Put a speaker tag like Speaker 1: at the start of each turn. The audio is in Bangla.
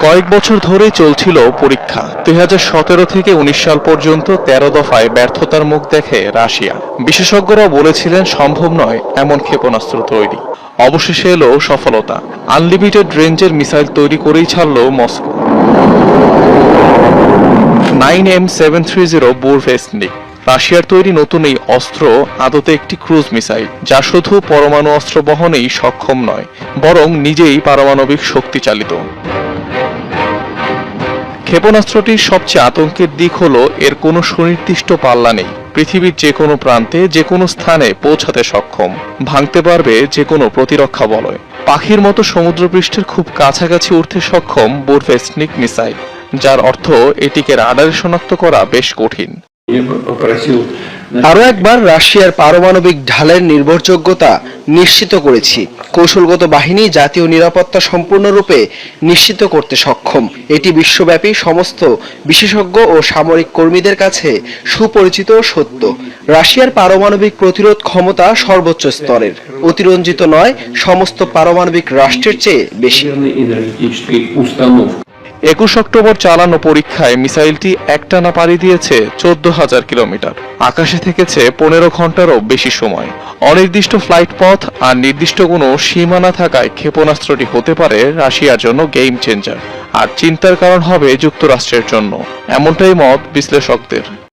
Speaker 1: কয়েক বছর ধরেই চলছিল পরীক্ষা। 2017 থেকে 19 সাল পর্যন্ত 13 দফায় ব্যর্থতার মুখ দেখে রাশিয়া। বিশেষজ্ঞরাও বলেছিলেন সম্ভব নয় এমন ক্ষেপণাস্ত্র তৈরি। অবশেষে এলো সফলতা। আনলিমিটেড রেঞ্জের মিসাইল তৈরি করেই ছাড়ল মস্কো। 9M730 বুরভেস্টনিক রাশিয়ার তৈরি নতুন এই অস্ত্র আদতে একটি ক্রুজ মিসাইল, যা শুধু পরমাণু অস্ত্র বহনেই সক্ষম নয়, বরং নিজেই পারমাণবিক শক্তি চালিত। ক্ষেপণাস্ত্রটির সবচেয়ে আতঙ্কের দিক হলো এর কোনো সুনির্দিষ্ট পাল্লা নেই। পৃথিবীর যে কোনো প্রান্তে যে কোনো স্থানে পৌঁছাতে সক্ষম, ভাঙতে পারবে যে কোনো প্রতিরক্ষা বলয়। পাখির মতো সমুদ্রপৃষ্ঠের খুব কাছাকাছি উঠতে সক্ষম বুরভেস্টনিক মিসাইল, যার অর্থ এটিকে রাডারে শনাক্ত করা বেশ কঠিন।
Speaker 2: আরও একবার রাশিয়ার পারমাণবিক ঢালের নির্ভরযোগ্যতা নিশ্চিত করেছি। কৌশলগত বাহিনী জাতীয় নিরাপত্তা সম্পূর্ণরূপে নিশ্চিত করতে সক্ষম। এটি বিশ্বব্যাপী সমস্ত বিশেষজ্ঞ ও সামরিক কর্মীদের কাছে সুপরিচিত সত্য। রাশিয়ার পারমাণবিক প্রতিরোধ ক্ষমতা সর্বোচ্চ স্তরের, অতিরঞ্জিত নয়, সমস্ত পারমাণবিক রাষ্ট্রের চেয়ে বেশি।
Speaker 1: 21 অক্টোবর চালানো পরীক্ষায় মিসাইলটি একটানা পাড়ি দিয়েছে 14,000 কিলোমিটার। আকাশে থেকেছে 15 ঘন্টারও বেশি সময়। অনির্দিষ্ট ফ্লাইট পথ আর নির্দিষ্ট কোনো সীমানা থাকায় ক্ষেপণাস্ত্রটি হতে পারে রাশিয়ার জন্য গেম চেঞ্জার, আর চিন্তার কারণ হবে যুক্তরাষ্ট্রের জন্য। এমনটাই মত বিশ্লেষকদের।